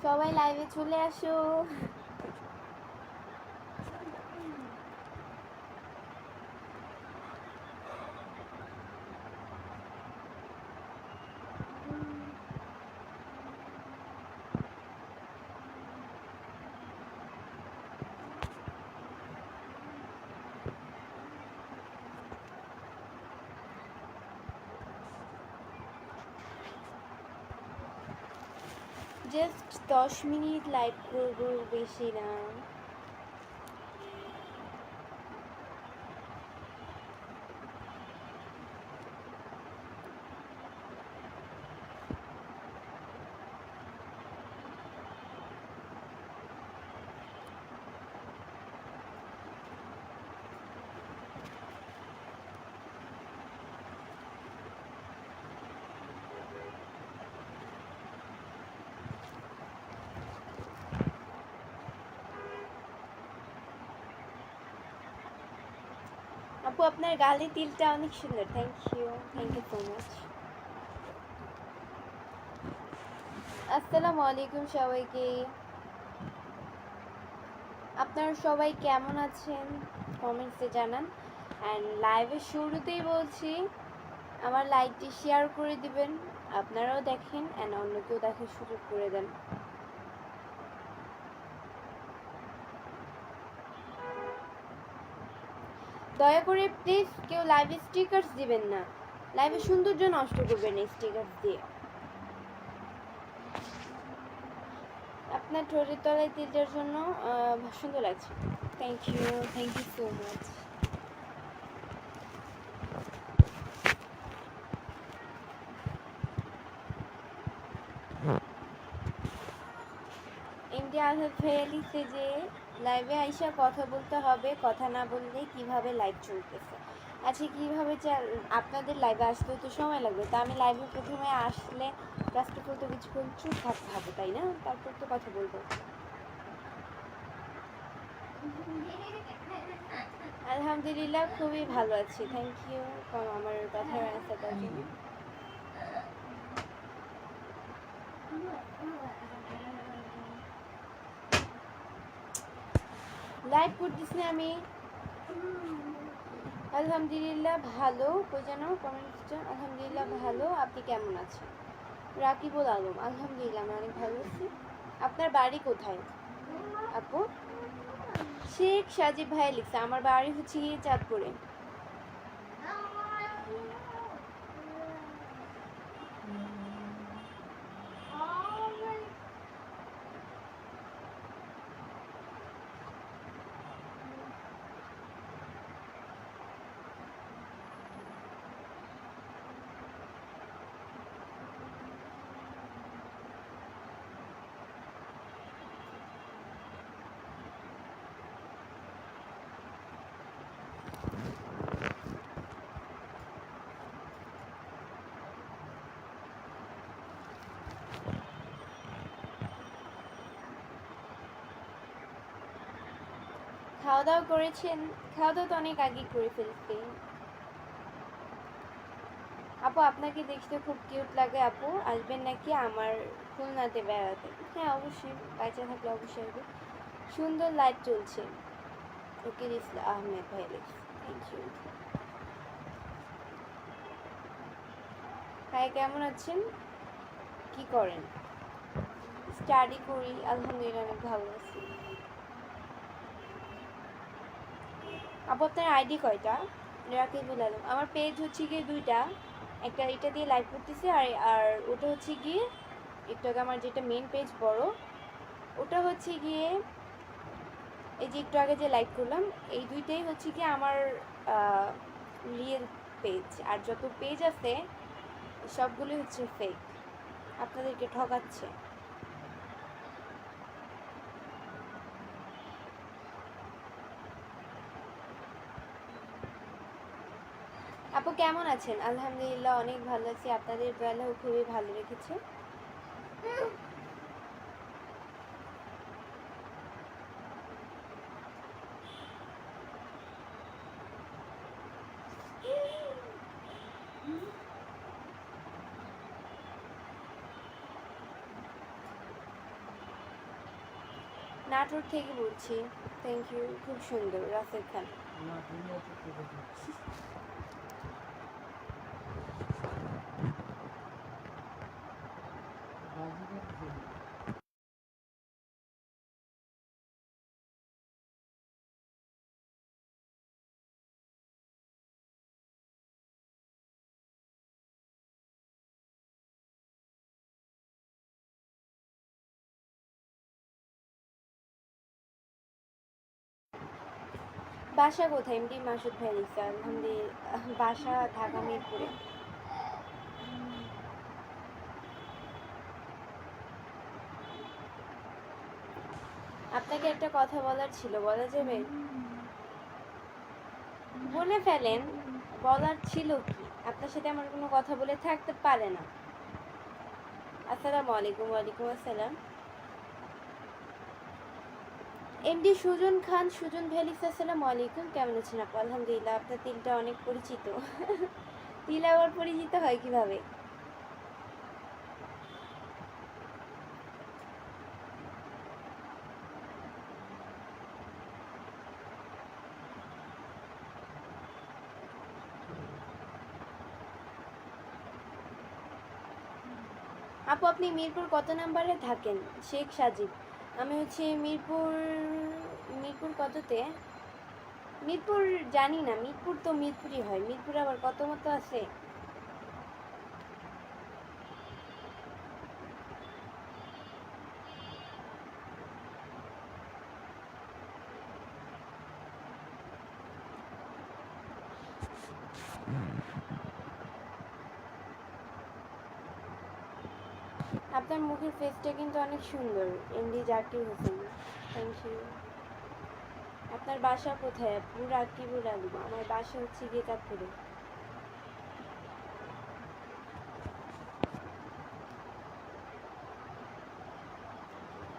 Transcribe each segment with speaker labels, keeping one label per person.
Speaker 1: সবাই লাইভে চলে আসো। জাস্ট 10 মিনিট লাইভ করবো, বেশি না। আপু আপনার গালে তিলটা অনেক সুন্দর, থ্যাংক ইউ সো মাচ। আসসালামু আলাইকুম সবাইকে। আপনারা সবাই কেমন আছেন কমেন্টসে জানান। অ্যান্ড লাইভের শুরুতেই বলছি আমার লাইভটি শেয়ার করে দিবেন, আপনারাও দেখেন অ্যান্ড অন্যকেও দেখার সুযোগ করে দেন। দয়া করে প্লিজ কেউ লাইভে স্টিকার্স দিবেন না, লাইভে সৌন্দর্য নষ্ট করবেন এই স্টিকার্স দিয়ে। আপনার ঠোঁটের তলায় তিলটার জন্য সুন্দর লাগছে, thank you so much. MD Azad ভাইয়া লিখছে যে লাইভে আইসা কথা বলতে হবে, কথা না বললে কিভাবে লাইভ চলতেছে। আচ্ছা কীভাবে আপনাদের লাইভে আসতে তো সময় লাগবে, তা আমি লাইভে প্রথমে আসলে ফার্স্ট অফ অল তো কিছুক্ষণ চুপ থাকতে হবে, তাই না? তারপর তো কথা বলবো। আলহামদুলিল্লাহ খুবই ভালো আছি, থ্যাংক ইউ আমার কথার অ্যান্সার দেওয়ার জন্য। লাইভ করতেছি আমি। আলহামদুলিল্লাহ ভালো, কই যেন কমেন্টসটা, আলহামদুলিল্লাহ ভালো, আপনি কেমন আছেন? রাকিবুল আলম, আলহামদুলিল্লাহ আমি অনেক ভালো আছি। আপনার বাড়ি কোথায় আপু? শেখ সাজিব ভাই লিখছে আমার বাড়ি হচ্ছে গিয়ে চাঁদপুরে। খাওয়া দাওয়া করেছেন? খাওয়া দাওয়া তো অনেক আগে করে ফেলতে। আপু আপনাকে দেখতে খুব কিউট লাগে, আপু আসবেন নাকি আমার খুলনাতে বেড়াতে? হ্যাঁ অবশ্যই, বাচ্চা থাকলে অবশ্যই আসবে। সুন্দর লাইট চলছে, ওকে ইসলাম আহমেদ ভাই লিখছে, থ্যাংক ইউ। ভাই কেমন আছেন, কি করেন? স্টাডি করি, আলহামদুলিল্লাহ অনেক ভালো আছি। আপু আপনার আইডি কয়টা? রাকিবুল আলম, আমার পেজ হচ্ছে গিয়ে দুইটা, একটা এটা দিয়ে লাইভ করতেছি আর আর ওটা হচ্ছে গিয়ে একটু আগে আমার যেটা মেন পেজ বড়, ওটা হচ্ছে গিয়ে এই যে একটু আগে যে লাইভ করলাম, এই দুইটাই হচ্ছে গিয়ে আমার রিয়েল পেজ, আর যত পেজ আছে সবগুলোই হচ্ছে ফেক, আপনাদেরকে ঠকাচ্ছে। আপু কেমন আছেন? আলহামদুলিল্লাহ অনেক ভালো আছি, আপনাদের দোয়ালেও খুবই ভালো রেখেছে। নাটোর থেকে বলছি। থ্যাংক ইউ, খুব সুন্দর রাসেল খান। বাসা কোথায়? এমডি মাসুদ ভাই লিখছে। আলহামদুলিল্লাহ, বাসা ঢাকা মিরপুরে। আপনাকে একটা কথা বলার ছিল, বলা যাবে? বলে ফেলেন। বলার ছিল কি? আপনার সাথে আমার কোনো কথা বলে থাকতে পারে না। আসসালামু আলাইকুম। ওয়ালাইকুম আসসালাম। এমডি সুজন খান, সুজন ভাই লিখছে আসসালামু আলাইকুম, কেমন আছেন আপু? আলহামদুলিল্লাহ। আপনার তিলটা অনেক পরিচিত। তিল আবার পরিচিত হয় কিভাবে? আপু আপনি মিরপুর কত নাম্বারে থাকেন? শেখ সাজিদ। আমি হচ্ছে মিরপুর, মিরপুর কততে? মিরপুর জানি না, মিরপুর তো মিরপুরই হয়, মিরপুর আবার কত মতো আছে? আপনার মুখের ফেসটা কিন্তু অনেক সুন্দর, MD Zakir Hossain. Thank you. আপনার বাসা কোথায় আপু? রাকিবুল আলম। আমার বাসা হচ্ছে গিয়ে চাঁদপুরে।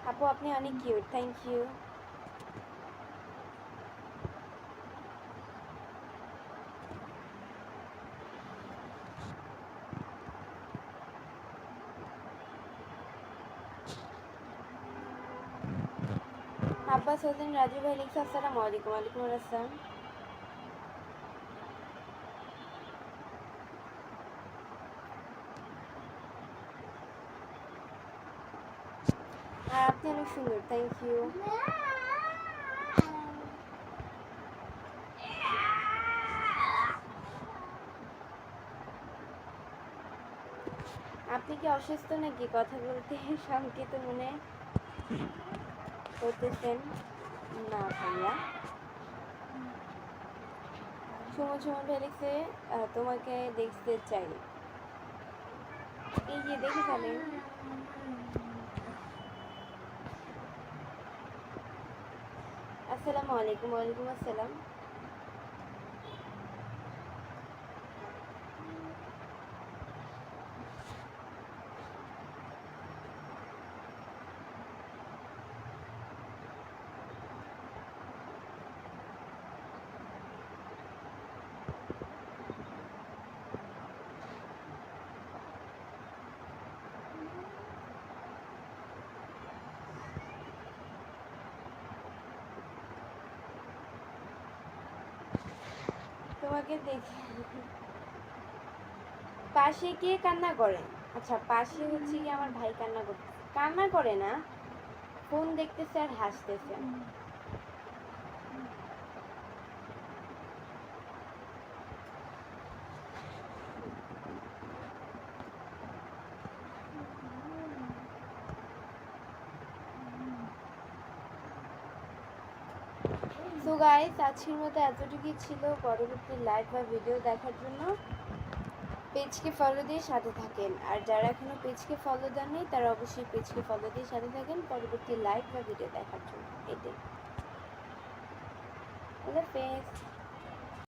Speaker 1: আপু আপনি অনেক cute, thank you. Abbas Hossain Raju ভাই লিখছে আসসালামু আলাইকুম। ওয়ালাইকুম আসসালাম। আর আপনি অনেক সুন্দর, থ্যাংক ইউ। আপনি কি অসুস্থ নাকি? কথা বলতে সংকেত মনে করতেছেন না ভাইয়া। সুমন সুমন ভাই লিখছে তোমাকে দেখতে চাই। এই যে দেখে ফেলেন। আসসালামু আলাইকুম। ওয়ালাইকুম আসসালাম। তোমাকে দেখে পাশে কে কান্না করে? আচ্ছা, পাশে হচ্ছে কি আমার ভাই কান্না করতে, কান্না করে না, ফোন দেখতেছে আর হাসতেছে। সো গাইস, আজকের মতো এতটুকুই ছিল। পরবর্তী লাইভ বা ভিডিও দেখার জন্য পেজকে ফলো দিয়ে সাথে থাকেন, আর যারা এখনো পেজকে ফলো দেননি তারা অবশ্যই পেজকে ফলো দিয়ে সাথে থাকেন পরবর্তী লাইভ বা ভিডিও দেখার জন্য। এটাই। আল্লাহ হাফেজ।